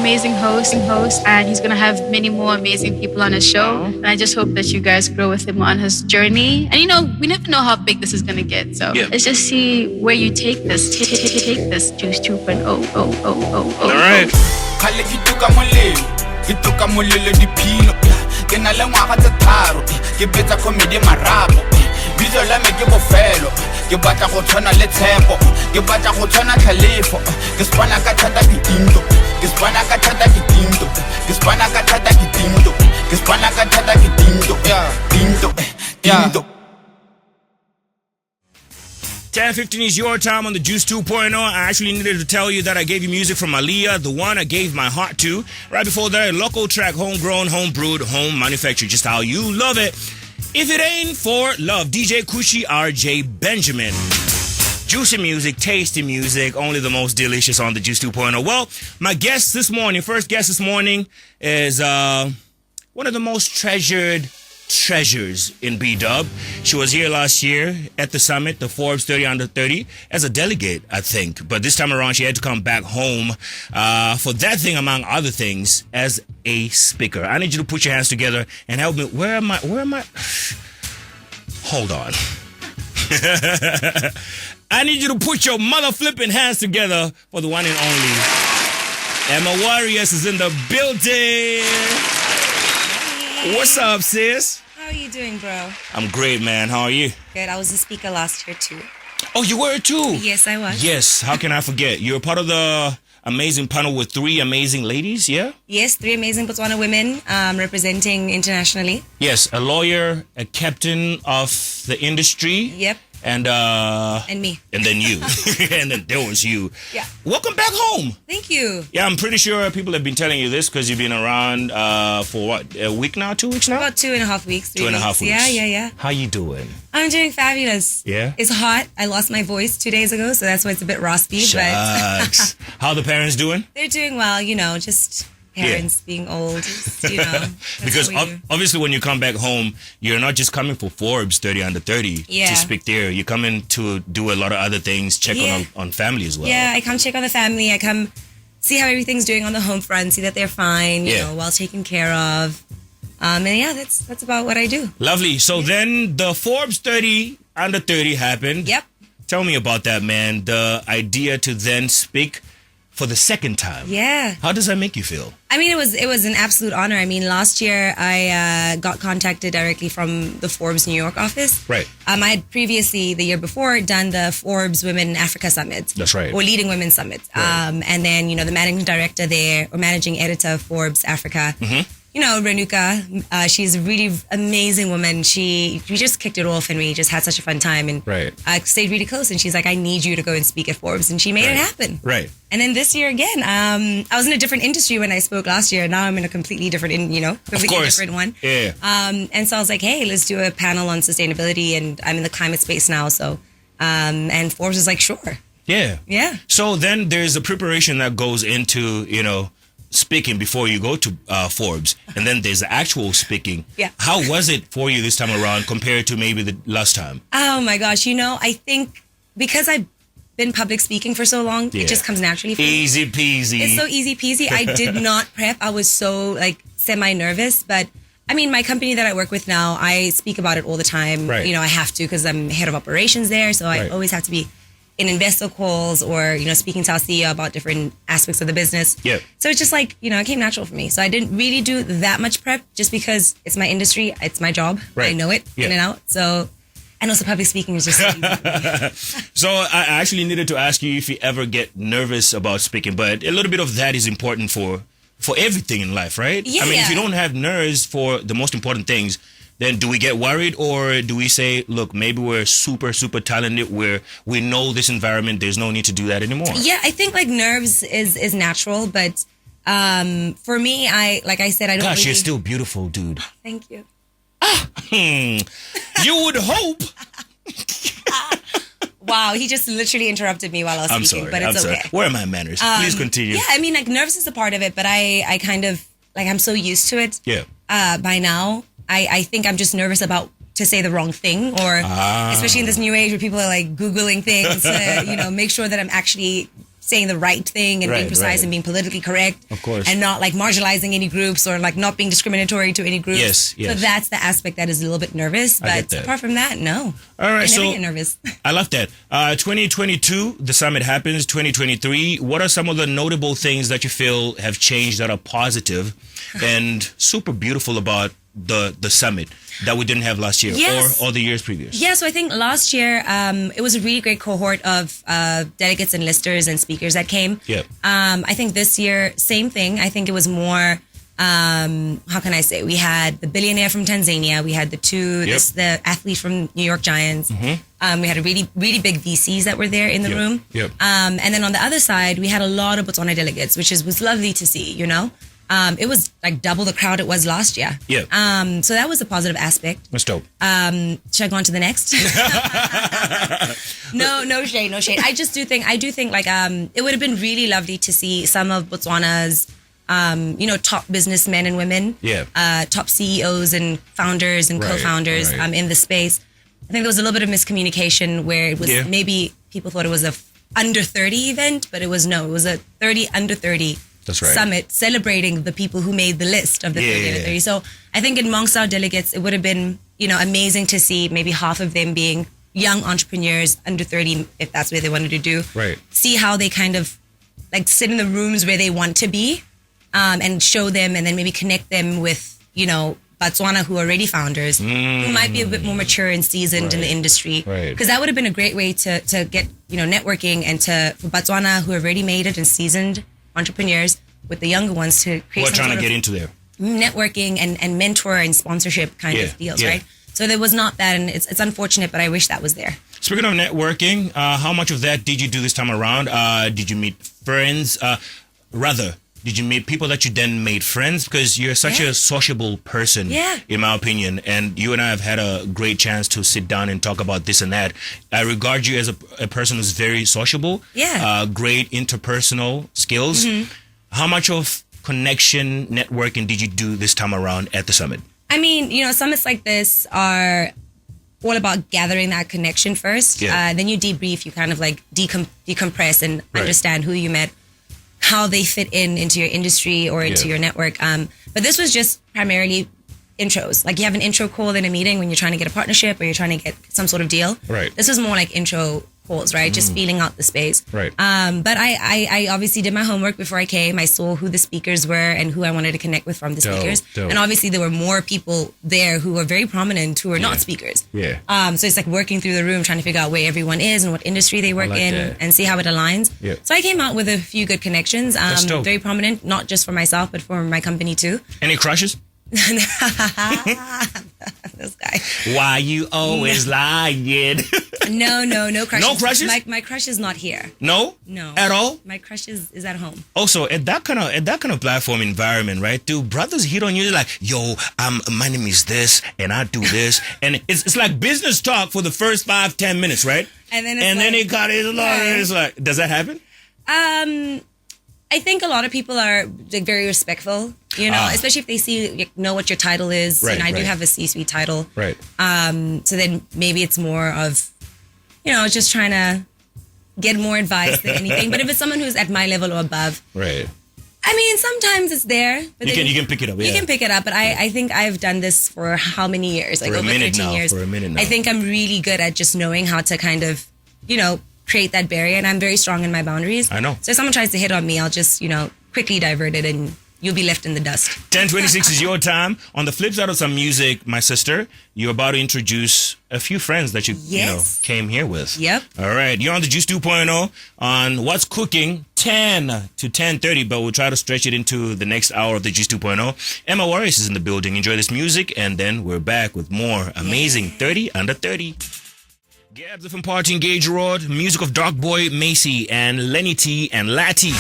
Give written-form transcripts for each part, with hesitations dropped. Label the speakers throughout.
Speaker 1: amazing host, and he's gonna have many more amazing people on his show. And I just hope that you guys grow with him on his journey. And we never know how big this is gonna get. So let's just see where you take this. Take this Juice 2.0.
Speaker 2: All right.
Speaker 3: Bizo la me ke bofelo ke batla go tshwana le tshepo ke batla go tshwana tlhalefo ke spana ka thata ke tinto ke spana ka thata ke tinto ke spana ka thata ke tinto ke spana ka thata ke tinto tinto
Speaker 2: 10:15 is your time on the Juice 2.0. I actually needed to tell you that I gave you music from Aaliyah, the one I gave my heart to. Right before that, a local track, homegrown, home brewed, home manufactured, just how you love it. If it ain't for love, DJ Kushi, RJ Benjamin. Juicy music, tasty music, only the most delicious on the Juice 2.0. Well, my first guest this morning is one of the most treasured treasures in B-Dub. She was here last year at the summit, the Forbes 30 Under 30, as a delegate, I think. But this time around, she had to come back home for that thing, among other things, as a speaker. I need you to put your hands together and help me. Where am I? Hold on. I need you to put your mother flipping hands together for the one and only Emma Wareus is in the building.
Speaker 4: Hey.
Speaker 2: What's up, sis?
Speaker 4: How are you doing, bro?
Speaker 2: I'm great, man. How are you?
Speaker 4: Good. I was a speaker last year, too.
Speaker 2: Oh, you were too?
Speaker 4: Yes, I was.
Speaker 2: Yes. How can I forget? You're part of the amazing panel with 3 amazing ladies, yeah?
Speaker 4: Yes, 3 amazing Botswana women representing internationally.
Speaker 2: Yes, a lawyer, a captain of the industry.
Speaker 4: Yep.
Speaker 2: And
Speaker 4: me.
Speaker 2: And then you. And then there was you.
Speaker 4: Yeah.
Speaker 2: Welcome back home.
Speaker 4: Thank you.
Speaker 2: Yeah, I'm pretty sure people have been telling you this because you've been around for what, a week now, 2 weeks now?
Speaker 4: About 2.5 weeks, 3
Speaker 2: 2.5 weeks.
Speaker 4: Yeah.
Speaker 2: How you doing?
Speaker 4: I'm doing fabulous.
Speaker 2: Yeah?
Speaker 4: It's hot. I lost my voice 2 days ago, so that's why it's a bit raspy.
Speaker 2: Shucks. How are the parents doing?
Speaker 4: They're doing well, just parents being old,
Speaker 2: because obviously when you come back home, you're not just coming for Forbes 30 Under 30 to speak there. You're coming to do a lot of other things, check on family as well.
Speaker 4: Yeah, I come check on the family. I come see how everything's doing on the home front, see that they're fine, you know, well taken care of. And that's about what I do.
Speaker 2: Lovely. So then the Forbes 30 Under 30 happened.
Speaker 4: Yep.
Speaker 2: Tell me about that, man. The idea to then speak for the second time.
Speaker 4: Yeah.
Speaker 2: How does that make you feel?
Speaker 4: I mean, it was an absolute honor. I mean, last year I got contacted directly from the Forbes New York office.
Speaker 2: Right.
Speaker 4: I had previously, the year before, done the Forbes Women in Africa Summit.
Speaker 2: That's right.
Speaker 4: Or Leading Women Summit.
Speaker 2: Right.
Speaker 4: And then, the managing director there, or managing editor of Forbes Africa, Renuka, she's a really amazing woman. We just kicked it off and we just had such a fun time. And I stayed really close. And she's like, I need you to go and speak at Forbes. And she made it happen.
Speaker 2: Right.
Speaker 4: And then this year again, I was in a different industry when I spoke last year. Now I'm in a completely different, different one.
Speaker 2: Yeah.
Speaker 4: And so I was like, hey, let's do a panel on sustainability. And I'm in the climate space now. So, and Forbes was like, sure.
Speaker 2: Yeah.
Speaker 4: Yeah.
Speaker 2: So then there's a preparation that goes into, speaking before you go to Forbes, and then there's the actual speaking.
Speaker 4: Yeah.
Speaker 2: How was it for you this time around compared to maybe the last time?
Speaker 4: Oh my gosh, I think because I've been public speaking for so long, it just comes naturally for me.
Speaker 2: Easy peasy.
Speaker 4: It's so easy peasy. I did not prep. I was so semi-nervous, but I mean, my company that I work with now, I speak about it all the time.
Speaker 2: Right.
Speaker 4: I have to because I'm head of operations there, so I always have to be in investor calls or, speaking to our CEO about different aspects of the business.
Speaker 2: Yeah.
Speaker 4: So it's just it came natural for me. So I didn't really do that much prep just because it's my industry. It's my job.
Speaker 2: Right.
Speaker 4: I know it in and out. So, and also public speaking is just so easy.
Speaker 2: So I actually needed to ask you if you ever get nervous about speaking, but a little bit of that is important for everything in life, right?
Speaker 4: Yeah.
Speaker 2: I mean, if you don't have nerves for the most important things, then do we get worried or do we say, look, maybe we're super, super talented where we know this environment, there's no need to do that anymore?
Speaker 4: Yeah, I think nerves is natural, but for me, like I said, I don't
Speaker 2: Gosh, you're still beautiful, dude.
Speaker 4: Thank you.
Speaker 2: You would hope.
Speaker 4: Wow, he just literally interrupted me while I was speaking, but it's okay.
Speaker 2: Where are my manners? Please continue.
Speaker 4: Yeah, I mean, nerves is a part of it, but I kind of, I'm so used to it.
Speaker 2: Yeah.
Speaker 4: By now. I think I'm just nervous about to say the wrong thing, or especially in this new age where people are Googling things to, make sure that I'm actually saying the right thing and being precise and being politically correct.
Speaker 2: Of course.
Speaker 4: And not like marginalizing any groups or like not being discriminatory to any groups.
Speaker 2: Yes.
Speaker 4: So that's the aspect that is a little bit nervous. But apart from that, no.
Speaker 2: All right.
Speaker 4: I never get nervous.
Speaker 2: I love that. 2022, the summit happens. 2023, what are some of the notable things that you feel have changed that are positive and super beautiful about the summit that we didn't have last year or the years previous?
Speaker 4: Yeah, so I think last year it was a really great cohort of delegates and listers and speakers that came.
Speaker 2: Yeah.
Speaker 4: I think this year, same thing. I think it was more, how can I say? We had the billionaire from Tanzania. We had the athlete from New York Giants. Mm-hmm. We had a really, really big VCs that were there in the room.
Speaker 2: Yep.
Speaker 4: And then on the other side, we had a lot of Botswana delegates, which was lovely to see, you know? It was like double the crowd it was last year.
Speaker 2: Yeah.
Speaker 4: So that was a positive aspect.
Speaker 2: That's dope.
Speaker 4: Should I go on to the next? No shade. I do think like it would have been really lovely to see some of Botswana's top businessmen and women, top CEOs and founders and co-founders in the space. I think there was a little bit of miscommunication where it was maybe people thought it was a under 30 event, but it was a 30 under 30 summit celebrating the people who made the list of the 30 under 30. So I think amongst our delegates, it would have been, amazing to see maybe half of them being young entrepreneurs under 30, if that's what they wanted to do.
Speaker 2: Right.
Speaker 4: See how they kind of like sit in the rooms where they want to be and show them and then maybe connect them with, Botswana who are already founders, who might be a bit more mature and seasoned in the industry. Because that would have been a great way to get, networking and for Botswana who have already made it and seasoned entrepreneurs with the younger ones to create
Speaker 2: some trying to get into there.
Speaker 4: Networking and mentor and sponsorship kind of deals, right? So there was not that, and it's unfortunate, but I wish that was there.
Speaker 2: Speaking of networking, how much of that did you do this time around? Did you meet friends? Did you meet people that you then made friends? Because you're such a sociable person, in my opinion. And you and I have had a great chance to sit down and talk about this and that. I regard you as a person who's very sociable. Great interpersonal skills. Mm-hmm. How much of connection, networking did you do this time around at the summit?
Speaker 4: I mean, summits like this are all about gathering that connection first. Then you debrief, you kind of like decompress and understand who you met, how they fit into your industry or into your network. But this was just primarily intros. Like you have an intro call in a meeting when you're trying to get a partnership or you're trying to get some sort of deal.
Speaker 2: Right.
Speaker 4: This was more like intro calls, right? Just feeling out the space.
Speaker 2: Right.
Speaker 4: But I obviously did my homework before I came. I saw who the speakers were and who I wanted to connect with from the speakers. And obviously there were more people there who were very prominent who were not speakers. So it's like working through the room, trying to figure out where everyone is and what industry they work in and see how it aligns. So I came out with a few good connections. Very prominent, not just for myself, but for my company too.
Speaker 2: Any crushes?
Speaker 4: This guy.
Speaker 2: Why you always lying?
Speaker 4: No crushes.
Speaker 2: No crushes?
Speaker 4: My crush is not here.
Speaker 2: No at all.
Speaker 4: My crush is at home.
Speaker 2: Also, at that kind of platform environment, right? Do brothers hit on you? They're like, yo, my name is this, and I do this, and it's like business talk for the first 5-10 minutes, right?
Speaker 4: And then
Speaker 2: then it got it's like, does that happen?
Speaker 4: I think a lot of people are like very respectful, especially if they know what your title is.
Speaker 2: Right,
Speaker 4: and I do have a C-suite title.
Speaker 2: Right.
Speaker 4: So then maybe it's more of, just trying to get more advice than anything. But if it's someone who's at my level or above,
Speaker 2: right.
Speaker 4: I mean, sometimes it's there. But
Speaker 2: you can pick it up.
Speaker 4: You can pick it up, but I think I've done this for how many years? Like over 13 years.
Speaker 2: For a minute now.
Speaker 4: I think I'm really good at just knowing how to kind of, create that barrier, and I'm very strong in my boundaries.
Speaker 2: I know.
Speaker 4: So if someone tries to hit on me, I'll just, quickly divert it and you'll be left in the dust.
Speaker 2: 10:26 is your time. On the flip side of some music, my sister, you're about to introduce a few friends that you came here with.
Speaker 4: Yep.
Speaker 2: All right. You're on the Juice 2.0 on What's Cooking, 10 to 10:30, but we'll try to stretch it into the next hour of the Juice 2.0. Emma Wareus is in the building. Enjoy this music, and then we're back with more amazing 30 under 30. GabzFM Party Engage Road, music of Dark Boy, Macy, and Lenny T and Lati.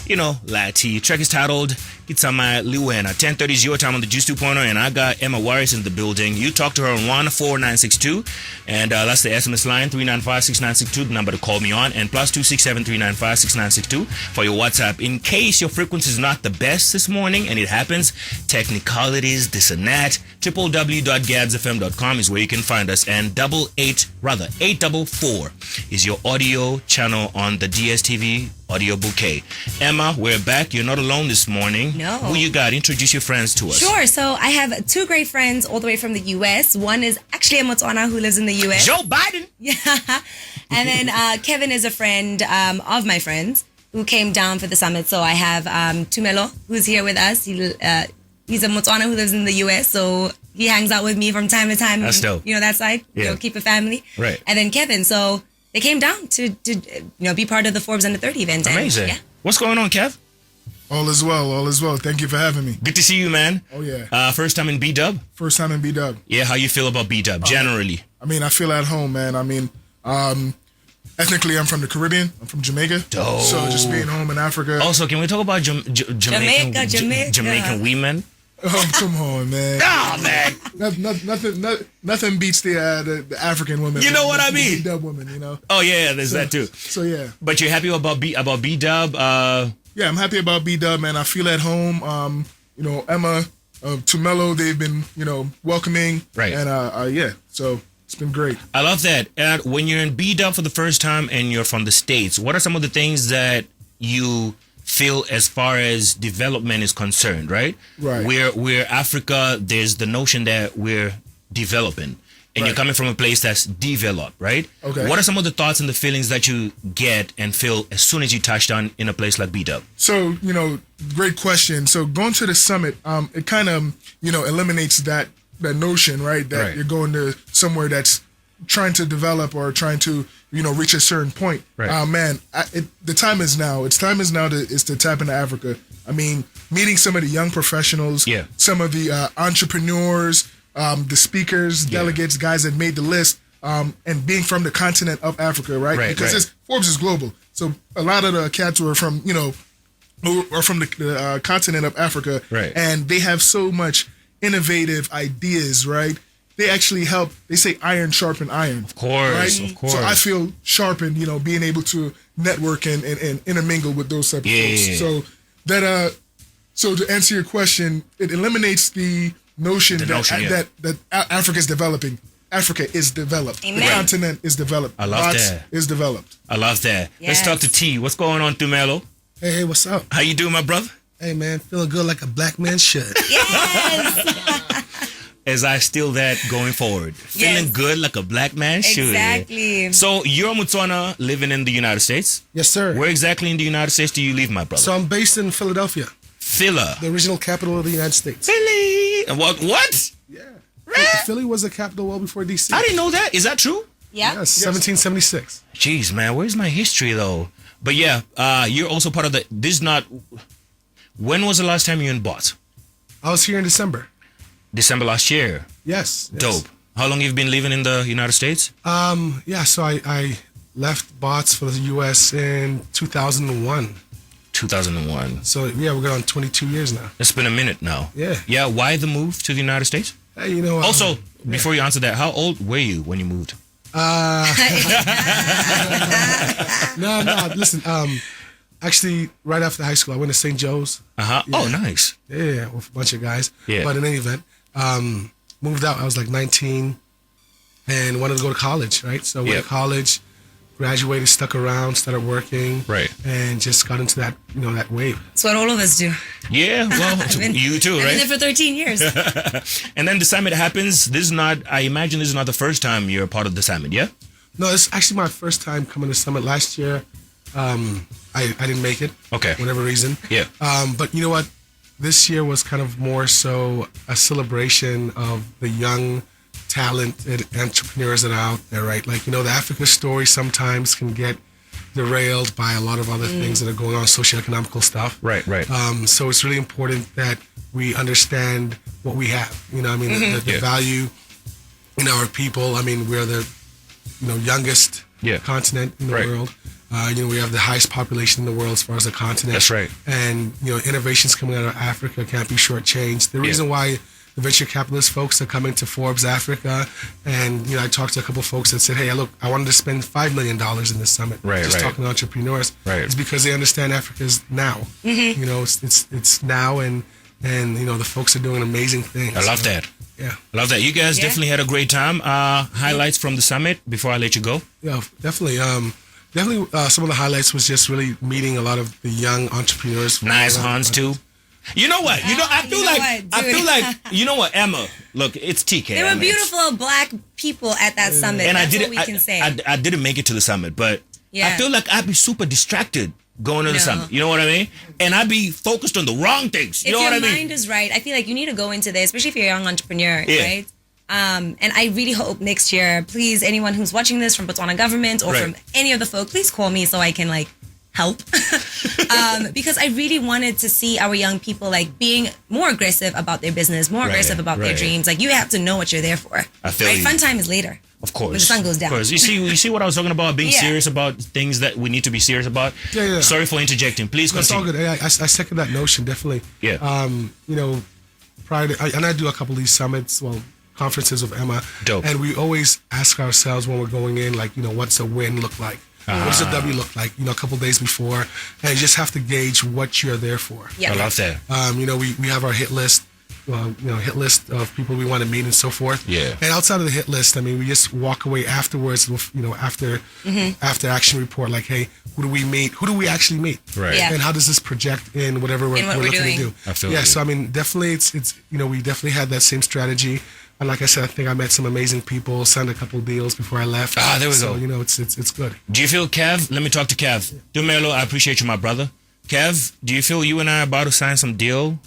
Speaker 2: Lati. Track is titled Kitsamai Liwena. 10:30 is your time on the Juice 2.0, and I got Emma Wareus in the building. You talk to her on 14962, and that's the SMS line, 3956962, the number to call me on, and +267 3956962 for your WhatsApp. In case your frequency is not the best this morning, and it happens, technicalities, this and that, www.GabzFM.com is where you can find us. And 844 is your audio channel on the DSTV audio bouquet. Emma, we're back. You're not alone this morning.
Speaker 4: No.
Speaker 2: Who you got? Introduce your friends to us.
Speaker 4: Sure. So I have two great friends all the way from the U.S. One is actually a Motswana who lives in the U.S.
Speaker 2: Joe Biden.
Speaker 4: Yeah. And then Kevin is a friend of my friends who came down for the summit. So I have Tumelo, who's here with us. He's a Motswana who lives in the U.S. So he hangs out with me from time to time.
Speaker 2: That's dope.
Speaker 4: You know, that side.
Speaker 2: Yeah.
Speaker 4: You know, keep it family.
Speaker 2: Right.
Speaker 4: And then Kevin. So they came down to be part of the Forbes Under 30 event.
Speaker 2: Amazing.
Speaker 4: And, yeah.
Speaker 2: What's going on, Kev?
Speaker 5: All is well, all is well. Thank you for having me.
Speaker 2: Good to see you, man.
Speaker 5: Oh, yeah.
Speaker 2: First time in B-Dub?
Speaker 5: First time in B-Dub.
Speaker 2: Yeah, how you feel about B-Dub, generally?
Speaker 5: I mean, I feel at home, man. I mean, ethnically, I'm from the Caribbean. I'm from Jamaica.
Speaker 2: Dope.
Speaker 5: So just being home in Africa.
Speaker 2: Also, can we talk about Jamaican women?
Speaker 5: Oh, come on, man.
Speaker 2: Oh, man.
Speaker 5: Nothing beats the African women.
Speaker 2: You know what I mean?
Speaker 5: B-Dub women, you know.
Speaker 2: Oh, yeah, there's that too.
Speaker 5: So, yeah.
Speaker 2: But you're happy about B-Dub?
Speaker 5: Yeah, I'm happy about B-Dub, man. I feel at home. You know, Emma, Tumelo, they've been, you know, welcoming.
Speaker 2: Right.
Speaker 5: And, yeah, so it's been great.
Speaker 2: I love that. And when you're in B-Dub for the first time and you're from the States, what are some of the things that you feel as far as development is concerned, right?
Speaker 5: Right.
Speaker 2: We're Africa, there's the notion that we're developing. And you're coming from a place that's developed, right?
Speaker 5: Okay.
Speaker 2: What are some of the thoughts and the feelings that you get and feel as soon as you touch down in a place like B-Dub?
Speaker 5: So, you know, great question. So going to the summit, it kind of, you know, eliminates that notion, right? That you're going to somewhere that's trying to develop or trying to, you know, reach a certain point.
Speaker 2: Right.
Speaker 5: Man, the time is now. It's time is now to tap into Africa. I mean, meeting some of the young professionals, some of the entrepreneurs, the speakers, delegates, guys that made the list, and being from the continent of Africa, right? Because Forbes is global. So a lot of the cats were from, you know, who are from the continent of Africa, and they have so much innovative ideas, right? They actually help. They say iron sharpen iron.
Speaker 2: Of course,
Speaker 5: right?
Speaker 2: of course.
Speaker 5: So I feel sharpened, you know, being able to network and intermingle with those type of folks. So that so to answer your question, it eliminates the notion that Africa is developing. Africa is developed.
Speaker 4: Amen.
Speaker 5: The continent is developed.
Speaker 2: I love that.
Speaker 5: Is developed.
Speaker 2: I love that.
Speaker 4: Yes.
Speaker 2: Let's talk to T. What's going on, Tumelo?
Speaker 6: Hey, what's up?
Speaker 2: How you doing, my brother?
Speaker 6: Hey, man, feeling good like a black man should.
Speaker 4: Yes.
Speaker 2: As I steal that going forward. Feeling good like a black man should.
Speaker 4: Exactly. So
Speaker 2: So you're a Motswana living in the United States?
Speaker 6: Yes, sir.
Speaker 2: Where exactly in the United States do you live, my brother?
Speaker 6: So I'm based in Philadelphia,
Speaker 2: Phila.
Speaker 6: the original capital of the United States.
Speaker 2: Philly. What?
Speaker 6: Yeah. Philly was the capital well before D.C.
Speaker 2: I didn't know that. Is that true?
Speaker 4: yeah.
Speaker 6: Yes, 1776.
Speaker 2: Jeez, man, where's my history though? But yeah, you're also part of the. This is not. When was the last time you were in Bots?
Speaker 6: I was here in December.
Speaker 2: December last year.
Speaker 6: Yes.
Speaker 2: Dope. How long have you been living in the United States?
Speaker 6: Yeah, so I left Bots for the U.S. in 2001.
Speaker 2: 2001.
Speaker 6: So, yeah, we're going on 22 years now.
Speaker 2: It's been a minute now.
Speaker 6: Yeah.
Speaker 2: Yeah, why the move to the United States?
Speaker 6: Hey, you know.
Speaker 2: Also, before you answer that, how old were you when you moved?
Speaker 6: No, listen, actually, right after high school, I went to St. Joe's.
Speaker 2: Yeah. Oh, nice.
Speaker 6: Yeah, with a bunch of guys.
Speaker 2: Yeah.
Speaker 6: But in any event, moved out. I was like 19 and wanted to go to college, right? So went to college, graduated, stuck around, started working.
Speaker 2: Right.
Speaker 6: And just got into that, you know, that wave.
Speaker 4: That's what all of us do.
Speaker 2: Yeah, well, you too,
Speaker 4: I've been
Speaker 2: right?
Speaker 4: there for 13 years.
Speaker 2: And then the summit happens. I imagine this is not the first time you're a part of the summit, yeah?
Speaker 6: No, it's actually my first time coming to Summit. Last year, I didn't make it.
Speaker 2: Okay.
Speaker 6: For whatever reason.
Speaker 2: Yeah.
Speaker 6: But you know what? This year was kind of more so a celebration of the young, talented entrepreneurs that are out there, right? Like, you know, the Africa story sometimes can get derailed by a lot of other things that are going on, socioeconomical stuff.
Speaker 2: Right.
Speaker 6: So it's really important that we understand what we have. You know, I mean, the value in our people. I mean, we're the, you know, youngest continent in the world. You know, we have the highest population in the world as far as the continent.
Speaker 2: That's right.
Speaker 6: And, you know, innovations coming out of Africa can't be shortchanged. The reason why the venture capitalist folks are coming to Forbes Africa, and, you know, I talked to a couple of folks that said, hey, look, I wanted to spend $5 million in this summit. Just talking to entrepreneurs. It's because they understand Africa's now. You know, it's now, and you know, the folks are doing amazing things.
Speaker 2: I love that.
Speaker 6: Yeah.
Speaker 2: Love that. You guys definitely had a great time. Highlights from the summit before I let you go?
Speaker 6: Yeah, definitely. Some of the highlights was just really meeting a lot of the young entrepreneurs.
Speaker 2: Nice Hans too. You know what? I feel like you know what, Emma. Look, it's Tkay.
Speaker 4: There were beautiful black people at that summit. And that's what we can say.
Speaker 2: I didn't make it to the summit, but I feel like I'd be super distracted going to the summit. You know what I mean? And I'd be focused on the wrong things. You know what I mean?
Speaker 4: If your mind is right, I feel like you need to go into this, especially if you're a young entrepreneur, right? And I really hope next year, please, anyone who's watching this from Botswana government or from any of the folk, please call me so I can help. Because I really wanted to see our young people being more aggressive about their business, more aggressive about their dreams. You have to know what you're there for.
Speaker 2: I feel you.
Speaker 4: Fun time is later.
Speaker 2: Of course.
Speaker 4: When the sun goes down.
Speaker 2: Of course. You see what I was talking about? Being serious about things that we need to be serious about?
Speaker 6: Yeah.
Speaker 2: Sorry for interjecting. Please continue.
Speaker 6: That's all good. I second that notion, definitely.
Speaker 2: Yeah.
Speaker 6: Prior to, I do a couple of these summits, conferences with Emma.
Speaker 2: Dope.
Speaker 6: And we always ask ourselves when we're going in, what's a win look like? What does a W look like? A couple of days before. And you just have to gauge what you're there for.
Speaker 2: Yeah. I love that.
Speaker 6: We have our hit list. Hit list of people we want to meet and so forth.
Speaker 2: Yeah.
Speaker 6: And outside of the hit list, we just walk away afterwards with, after action report, hey, who do we meet? Who do we actually meet?
Speaker 2: Right.
Speaker 4: Yeah.
Speaker 6: And how does this project in whatever we're looking to do?
Speaker 2: I feel
Speaker 6: so definitely it's we definitely had that same strategy. And like I said, I think I met some amazing people, signed a couple deals before I left.
Speaker 2: There we go.
Speaker 6: It's good.
Speaker 2: Do you feel, Kev? Let me talk to Kev. Dumelo, I appreciate you, my brother. Kev, do you feel you and I are about to sign some deal?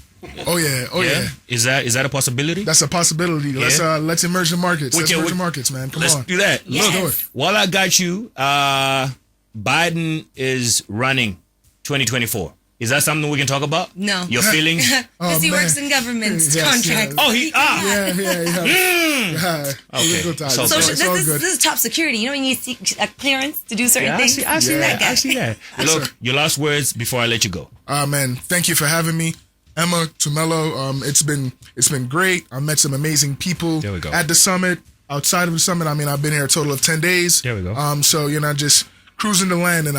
Speaker 5: Oh yeah.
Speaker 2: Is that a possibility?
Speaker 5: That's a possibility.
Speaker 2: Yeah.
Speaker 5: Let's emerge the markets. Let's emerge the markets, man. Come on.
Speaker 2: Let's do that.
Speaker 4: Yes.
Speaker 2: Look, while I got you, Biden is running 2024. Is that something we can talk about?
Speaker 4: No.
Speaker 2: Your feelings?
Speaker 4: Because he works in government contracts.
Speaker 2: Oh,
Speaker 5: Yeah.
Speaker 2: Okay.
Speaker 5: So
Speaker 4: this is top security. When you seek a clearance to do certain things.
Speaker 2: I see that. Look, your last words before I let you go.
Speaker 5: Man, thank you for having me. Emma, Tumelo, it's been great. I met some amazing people
Speaker 2: There we go.
Speaker 5: at the summit. Outside of the summit, I've been here a total of 10 days.
Speaker 2: There we go.
Speaker 5: So just cruising the land, and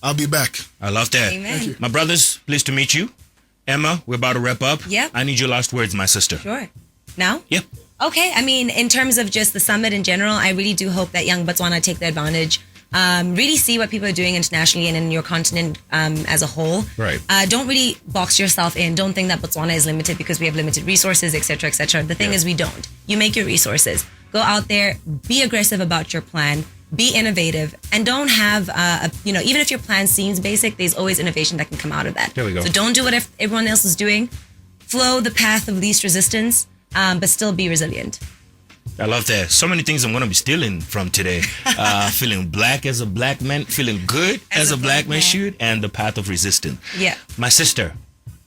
Speaker 5: I'll be back.
Speaker 2: I love that.
Speaker 4: Amen.
Speaker 5: Thank you.
Speaker 2: My brothers, pleased to meet you. Emma, we're about to wrap up.
Speaker 4: Yep.
Speaker 2: I need your last words, my sister.
Speaker 4: Sure. Now?
Speaker 2: Yep.
Speaker 4: Okay. In terms of just the summit in general, I really do hope that young Botswana take the advantage. Really see what people are doing internationally and in your continent as a whole.
Speaker 2: Right.
Speaker 4: Don't really box yourself in. Don't think that Botswana is limited because we have limited resources, etc., etc. The thing is, we don't. You make your resources. Go out there, be aggressive about your plan, be innovative, and don't have, even if your plan seems basic, there's always innovation that can come out of that.
Speaker 2: There we go.
Speaker 4: So don't do what everyone else is doing. Flow the path of least resistance, but still be resilient.
Speaker 2: I love that. So many things I'm going to be stealing from today. Feeling black as a black man, feeling good as a black man should, and the path of resistance.
Speaker 4: Yeah.
Speaker 2: My sister,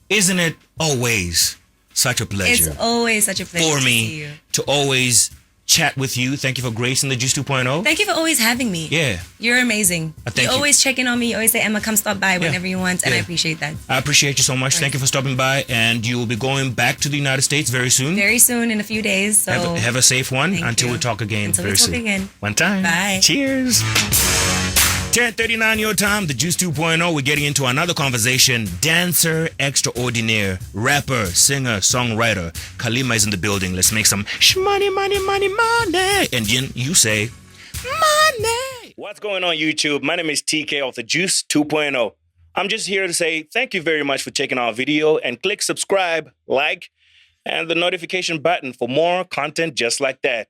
Speaker 2: isn't it always such a pleasure?
Speaker 4: It's always such a pleasure
Speaker 2: for
Speaker 4: to
Speaker 2: me
Speaker 4: see you.
Speaker 2: to always chat with you. Thank you for gracing the Juice 2.0.
Speaker 4: Thank you for always having me.
Speaker 2: Yeah.
Speaker 4: You're amazing.
Speaker 2: Thank
Speaker 4: you
Speaker 2: you.
Speaker 4: always check in on me. You always say, Emma, come stop by whenever you want, and I appreciate that.
Speaker 2: I appreciate you so much. Thank you for stopping by, and you will be going back to the United States very soon.
Speaker 4: Very soon, in a few days. So
Speaker 2: Have a safe one until
Speaker 4: you.
Speaker 2: we talk again
Speaker 4: Until
Speaker 2: very
Speaker 4: we talk
Speaker 2: soon.
Speaker 4: again.
Speaker 2: One time.
Speaker 4: Bye.
Speaker 2: Cheers. 10:39 your time, the Juice 2.0. We're getting into another conversation. Dancer extraordinaire, rapper, singer, songwriter. Kalima is in the building. Let's make some money. And then you say, money. What's going on, YouTube? My name is Tkay of the Juice 2.0. I'm just here to say thank you very much for checking our video, and click subscribe, like, and the notification button for more content just like that.